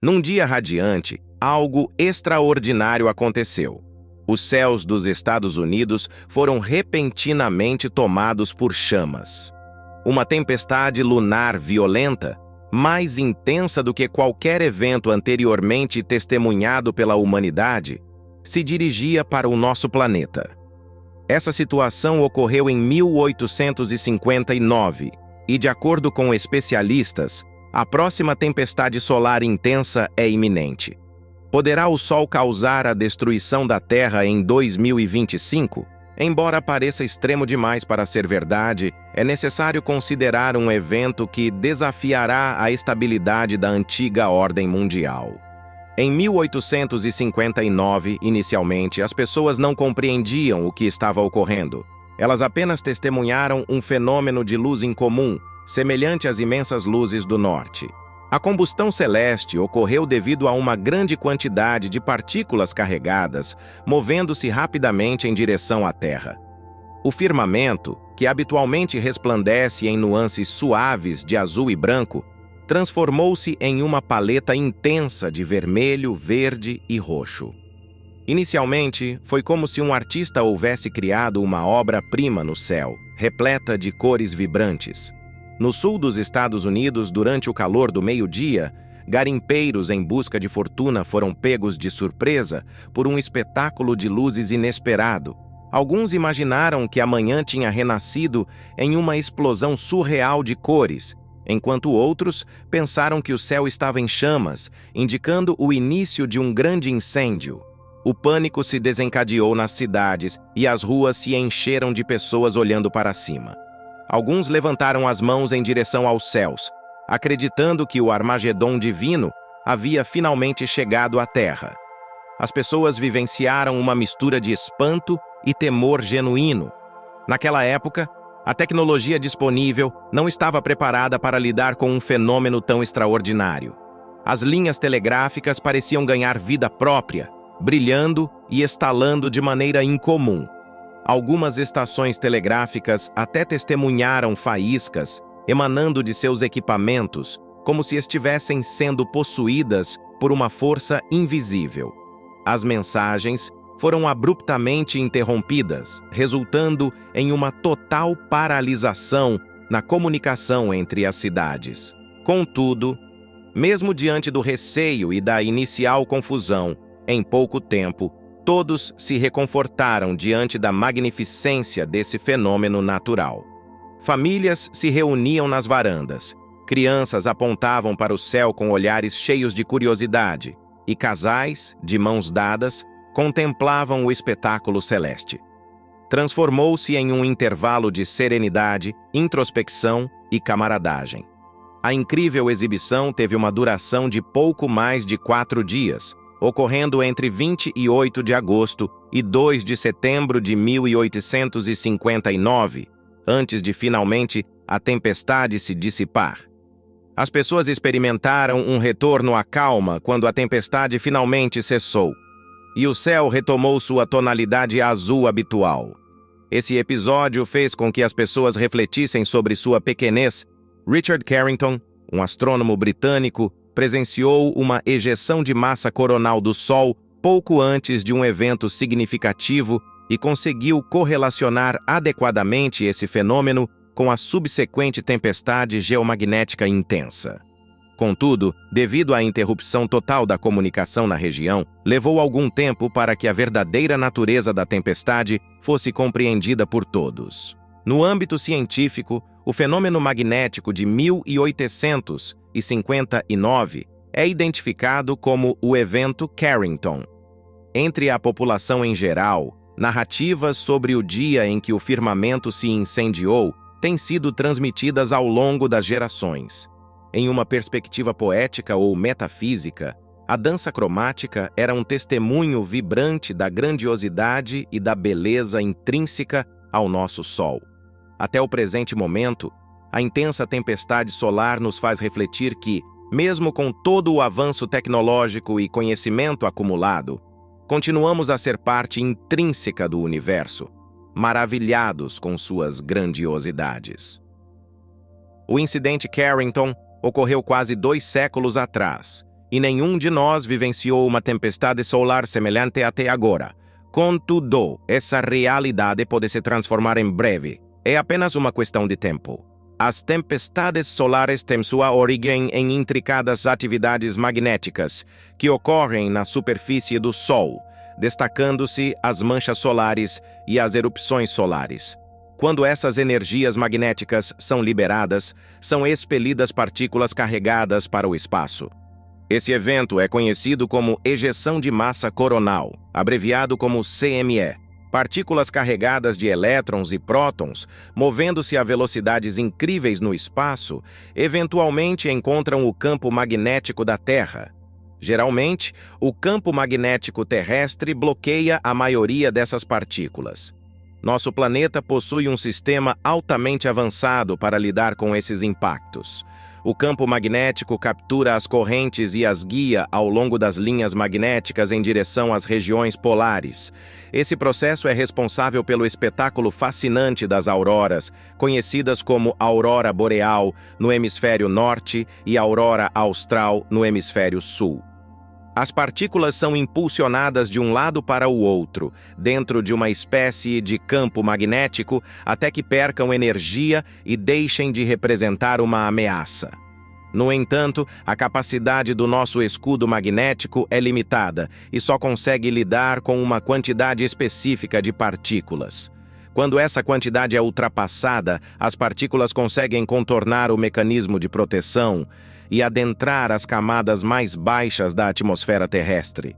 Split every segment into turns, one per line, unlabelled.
Num dia radiante, algo extraordinário aconteceu. Os céus dos Estados Unidos foram repentinamente tomados por chamas. Uma tempestade lunar violenta, mais intensa do que qualquer evento anteriormente testemunhado pela humanidade, se dirigia para o nosso planeta. Essa situação ocorreu em 1859 e, de acordo com especialistas, a próxima tempestade solar intensa é iminente. Poderá o Sol causar a destruição da Terra em 2025? Embora pareça extremo demais para ser verdade, é necessário considerar um evento que desafiará a estabilidade da antiga ordem mundial. Em 1859, inicialmente, as pessoas não compreendiam o que estava ocorrendo. Elas apenas testemunharam um fenômeno de luz incomum, semelhante às imensas luzes do norte. A combustão celeste ocorreu devido a uma grande quantidade de partículas carregadas, movendo-se rapidamente em direção à Terra. O firmamento, que habitualmente resplandece em nuances suaves de azul e branco, transformou-se em uma paleta intensa de vermelho, verde e roxo. Inicialmente, foi como se um artista houvesse criado uma obra-prima no céu, repleta de cores vibrantes. No sul dos Estados Unidos, durante o calor do meio-dia, garimpeiros em busca de fortuna foram pegos de surpresa por um espetáculo de luzes inesperado. Alguns imaginaram que a manhã tinha renascido em uma explosão surreal de cores, enquanto outros pensaram que o céu estava em chamas, indicando o início de um grande incêndio. O pânico se desencadeou nas cidades e as ruas se encheram de pessoas olhando para cima. Alguns levantaram as mãos em direção aos céus, acreditando que o Armagedon divino havia finalmente chegado à Terra. As pessoas vivenciaram uma mistura de espanto e temor genuíno. Naquela época, a tecnologia disponível não estava preparada para lidar com um fenômeno tão extraordinário. As linhas telegráficas pareciam ganhar vida própria, brilhando e estalando de maneira incomum. Algumas estações telegráficas até testemunharam faíscas emanando de seus equipamentos, como se estivessem sendo possuídas por uma força invisível. As mensagens foram abruptamente interrompidas, resultando em uma total paralisação na comunicação entre as cidades. Contudo, mesmo diante do receio e da inicial confusão, em pouco tempo, todos se reconfortaram diante da magnificência desse fenômeno natural. Famílias se reuniam nas varandas, crianças apontavam para o céu com olhares cheios de curiosidade, e casais, de mãos dadas, contemplavam o espetáculo celeste. Transformou-se em um intervalo de serenidade, introspecção e camaradagem. A incrível exibição teve uma duração de pouco mais de 4 dias, ocorrendo entre 28 de agosto e 2 de setembro de 1859, antes de finalmente a tempestade se dissipar. As pessoas experimentaram um retorno à calma quando a tempestade finalmente cessou, e o céu retomou sua tonalidade azul habitual. Esse episódio fez com que as pessoas refletissem sobre sua pequenez. Richard Carrington, um astrônomo britânico, presenciou uma ejeção de massa coronal do Sol pouco antes de um evento significativo e conseguiu correlacionar adequadamente esse fenômeno com a subsequente tempestade geomagnética intensa. Contudo, devido à interrupção total da comunicação na região, levou algum tempo para que a verdadeira natureza da tempestade fosse compreendida por todos. No âmbito científico, o fenômeno magnético de 1859 é identificado como o evento Carrington. Entre a população em geral, narrativas sobre o dia em que o firmamento se incendiou têm sido transmitidas ao longo das gerações. Em uma perspectiva poética ou metafísica, a dança cromática era um testemunho vibrante da grandiosidade e da beleza intrínseca ao nosso Sol. Até o presente momento, a intensa tempestade solar nos faz refletir que, mesmo com todo o avanço tecnológico e conhecimento acumulado, continuamos a ser parte intrínseca do universo, maravilhados com suas grandiosidades. O incidente Carrington ocorreu quase 2 séculos atrás, e nenhum de nós vivenciou uma tempestade solar semelhante até agora. Contudo, essa realidade pode se transformar em breve. É apenas uma questão de tempo. As tempestades solares têm sua origem em intricadas atividades magnéticas que ocorrem na superfície do Sol, destacando-se as manchas solares e as erupções solares. Quando essas energias magnéticas são liberadas, são expelidas partículas carregadas para o espaço. Esse evento é conhecido como ejeção de massa coronal, abreviado como CME. Partículas carregadas de elétrons e prótons, movendo-se a velocidades incríveis no espaço, eventualmente encontram o campo magnético da Terra. Geralmente, o campo magnético terrestre bloqueia a maioria dessas partículas. Nosso planeta possui um sistema altamente avançado para lidar com esses impactos. O campo magnético captura as correntes e as guia ao longo das linhas magnéticas em direção às regiões polares. Esse processo é responsável pelo espetáculo fascinante das auroras, conhecidas como aurora boreal no hemisfério norte e aurora austral no hemisfério sul. As partículas são impulsionadas de um lado para o outro, dentro de uma espécie de campo magnético, até que percam energia e deixem de representar uma ameaça. No entanto, a capacidade do nosso escudo magnético é limitada e só consegue lidar com uma quantidade específica de partículas. Quando essa quantidade é ultrapassada, as partículas conseguem contornar o mecanismo de proteção e adentrar as camadas mais baixas da atmosfera terrestre.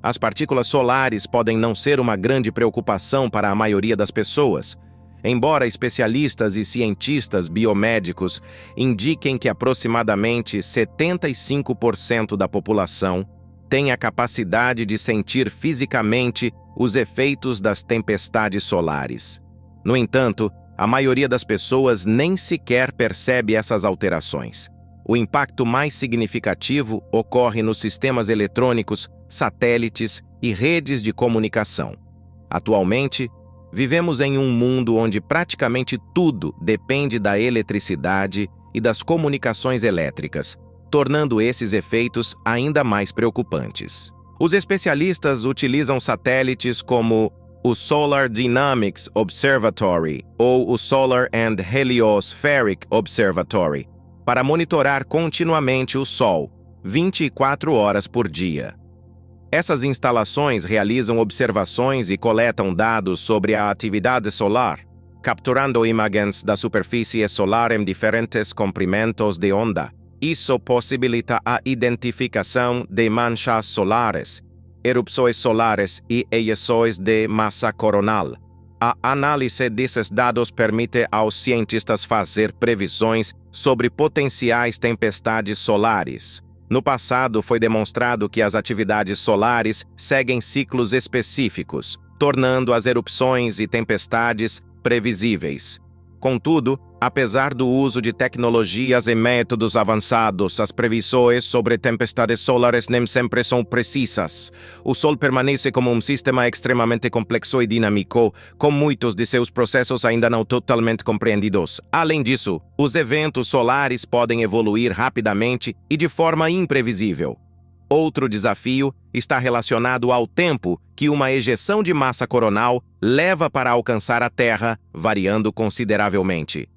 As partículas solares podem não ser uma grande preocupação para a maioria das pessoas, embora especialistas e cientistas biomédicos indiquem que aproximadamente 75% da população tem a capacidade de sentir fisicamente os efeitos das tempestades solares. No entanto, a maioria das pessoas nem sequer percebe essas alterações. O impacto mais significativo ocorre nos sistemas eletrônicos, satélites e redes de comunicação. Atualmente, vivemos em um mundo onde praticamente tudo depende da eletricidade e das comunicações elétricas, tornando esses efeitos ainda mais preocupantes. Os especialistas utilizam satélites como o Solar Dynamics Observatory ou o Solar and Heliospheric Observatory para monitorar continuamente o Sol, 24 horas por dia. Essas instalações realizam observações e coletam dados sobre a atividade solar, capturando imagens da superfície solar em diferentes comprimentos de onda. Isso possibilita a identificação de manchas solares, erupções solares e ejeções de massa coronal. A análise desses dados permite aos cientistas fazer previsões sobre potenciais tempestades solares. No passado, foi demonstrado que as atividades solares seguem ciclos específicos, tornando as erupções e tempestades previsíveis. Contudo, apesar do uso de tecnologias e métodos avançados, as previsões sobre tempestades solares nem sempre são precisas. O Sol permanece como um sistema extremamente complexo e dinâmico, com muitos de seus processos ainda não totalmente compreendidos. Além disso, os eventos solares podem evoluir rapidamente e de forma imprevisível. Outro desafio está relacionado ao tempo que uma ejeção de massa coronal leva para alcançar a Terra, variando consideravelmente.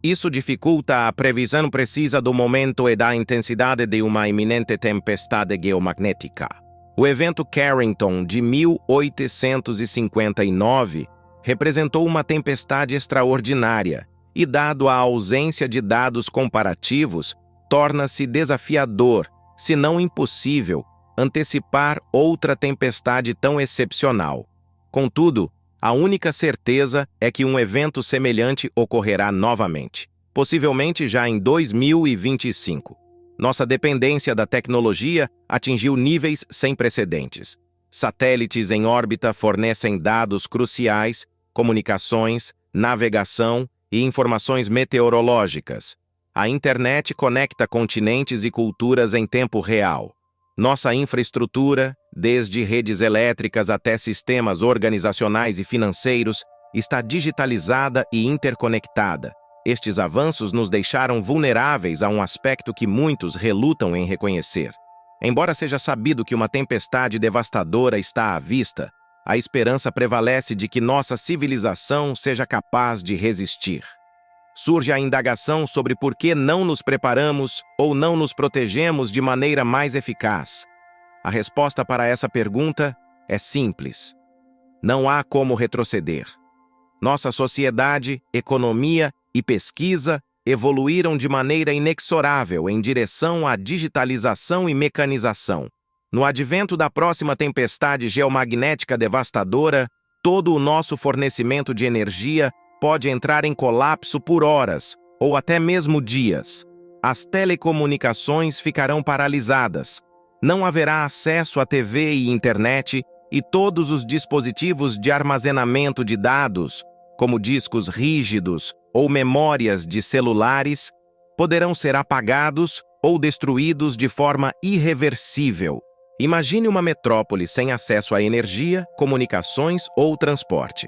Isso dificulta a previsão precisa do momento e da intensidade de uma iminente tempestade geomagnética. O evento Carrington de 1859 representou uma tempestade extraordinária e, dado a ausência de dados comparativos, torna-se desafiador, se não impossível, antecipar outra tempestade tão excepcional. Contudo, a única certeza é que um evento semelhante ocorrerá novamente, possivelmente já em 2025. Nossa dependência da tecnologia atingiu níveis sem precedentes. Satélites em órbita fornecem dados cruciais, comunicações, navegação e informações meteorológicas. A internet conecta continentes e culturas em tempo real. Nossa infraestrutura, desde redes elétricas até sistemas organizacionais e financeiros, está digitalizada e interconectada. Estes avanços nos deixaram vulneráveis a um aspecto que muitos relutam em reconhecer: Embora seja sabido que uma tempestade devastadora está à vista, a esperança prevalece de que nossa civilização seja capaz de resistir. Surge a indagação sobre por que não nos preparamos ou não nos protegemos de maneira mais eficaz. A resposta para essa pergunta é simples. Não há como retroceder. Nossa sociedade, economia e pesquisa evoluíram de maneira inexorável em direção à digitalização e mecanização. No advento da próxima tempestade geomagnética devastadora, todo o nosso fornecimento de energia pode entrar em colapso por horas ou até mesmo dias. As telecomunicações ficarão paralisadas. Não haverá acesso à TV e internet e todos os dispositivos de armazenamento de dados, como discos rígidos ou memórias de celulares, poderão ser apagados ou destruídos de forma irreversível. Imagine uma metrópole sem acesso à energia, comunicações ou transporte.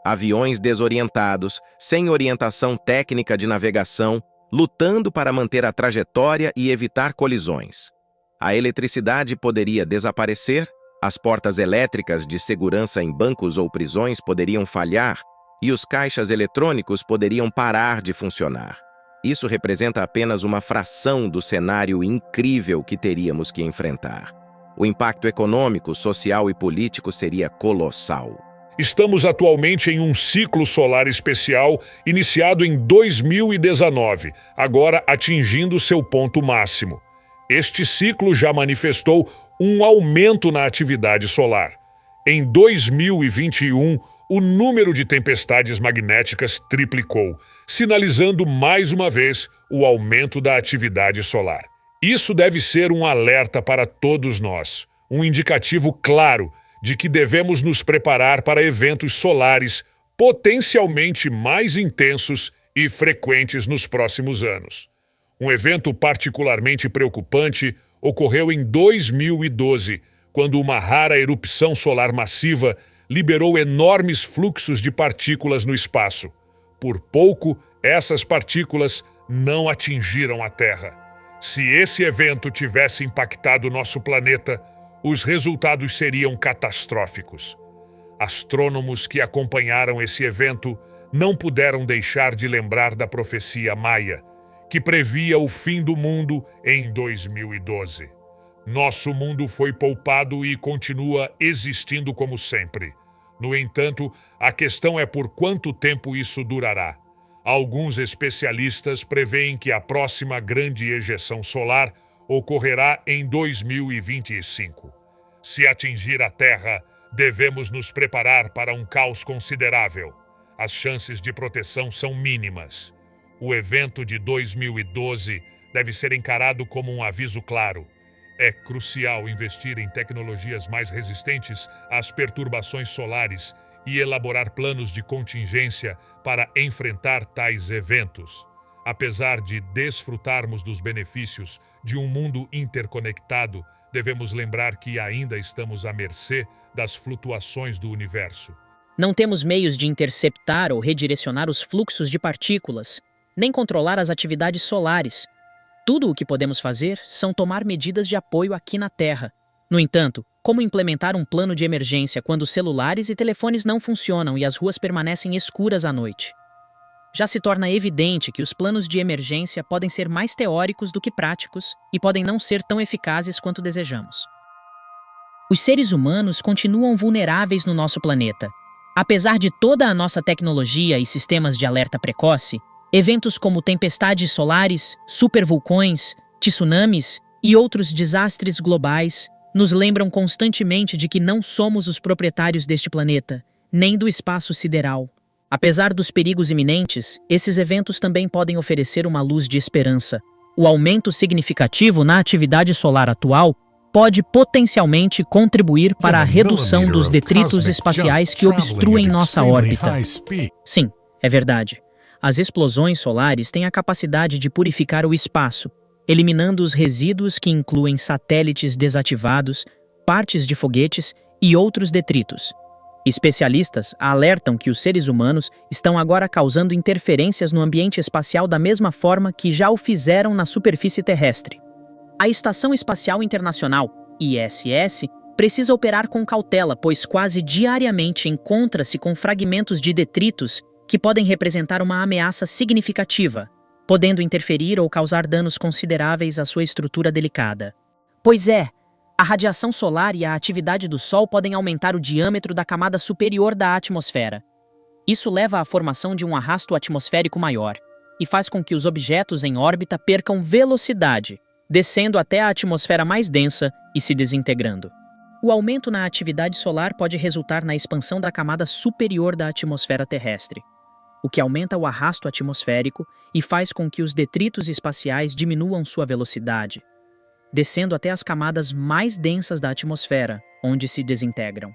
Aviões desorientados, sem orientação técnica de navegação, lutando para manter a trajetória e evitar colisões. A eletricidade poderia desaparecer, as portas elétricas de segurança em bancos ou prisões poderiam falhar e os caixas eletrônicos poderiam parar de funcionar. Isso representa apenas uma fração do cenário incrível que teríamos que enfrentar. O impacto econômico, social e político seria colossal.
Estamos atualmente em um ciclo solar especial iniciado em 2019, agora atingindo seu ponto máximo. Este ciclo já manifestou um aumento na atividade solar. Em 2021, o número de tempestades magnéticas triplicou, sinalizando mais uma vez o aumento da atividade solar. Isso deve ser um alerta para todos nós, um indicativo claro de que devemos nos preparar para eventos solares potencialmente mais intensos e frequentes nos próximos anos. Um evento particularmente preocupante ocorreu em 2012, quando uma rara erupção solar massiva liberou enormes fluxos de partículas no espaço. Por pouco, essas partículas não atingiram a Terra. Se esse evento tivesse impactado nosso planeta, os resultados seriam catastróficos. Astrônomos que acompanharam esse evento não puderam deixar de lembrar da profecia maia, que previa o fim do mundo em 2012. Nosso mundo foi poupado e continua existindo como sempre. No entanto, a questão é por quanto tempo isso durará. Alguns especialistas preveem que a próxima grande ejeção solar ocorrerá em 2025. Se atingir a Terra, devemos nos preparar para um caos considerável. As chances de proteção são mínimas. O evento de 2012 deve ser encarado como um aviso claro. É crucial investir em tecnologias mais resistentes às perturbações solares e elaborar planos de contingência para enfrentar tais eventos. Apesar de desfrutarmos dos benefícios de um mundo interconectado, devemos lembrar que ainda estamos à mercê das flutuações do universo.
Não temos meios de interceptar ou redirecionar os fluxos de partículas, nem controlar as atividades solares. Tudo o que podemos fazer são tomar medidas de apoio aqui na Terra. No entanto, como implementar um plano de emergência quando celulares e telefones não funcionam e as ruas permanecem escuras à noite? Já se torna evidente que os planos de emergência podem ser mais teóricos do que práticos e podem não ser tão eficazes quanto desejamos. Os seres humanos continuam vulneráveis no nosso planeta. Apesar de toda a nossa tecnologia e sistemas de alerta precoce, eventos como tempestades solares, supervulcões, tsunamis e outros desastres globais nos lembram constantemente de que não somos os proprietários deste planeta, nem do espaço sideral. Apesar dos perigos iminentes, esses eventos também podem oferecer uma luz de esperança. O aumento significativo na atividade solar atual pode potencialmente contribuir para a redução dos detritos espaciais que obstruem nossa órbita. Sim, é verdade. As explosões solares têm a capacidade de purificar o espaço, eliminando os resíduos que incluem satélites desativados, partes de foguetes e outros detritos. Especialistas alertam que os seres humanos estão agora causando interferências no ambiente espacial da mesma forma que já o fizeram na superfície terrestre. A Estação Espacial Internacional, ISS, precisa operar com cautela, pois quase diariamente encontra-se com fragmentos de detritos que podem representar uma ameaça significativa, podendo interferir ou causar danos consideráveis à sua estrutura delicada. Pois é, a radiação solar e a atividade do Sol podem aumentar o diâmetro da camada superior da atmosfera. Isso leva à formação de um arrasto atmosférico maior e faz com que os objetos em órbita percam velocidade, descendo até a atmosfera mais densa e se desintegrando. O aumento na atividade solar pode resultar na expansão da camada superior da atmosfera terrestre, o que aumenta o arrasto atmosférico e faz com que os detritos espaciais diminuam sua velocidade, descendo até as camadas mais densas da atmosfera, onde se desintegram.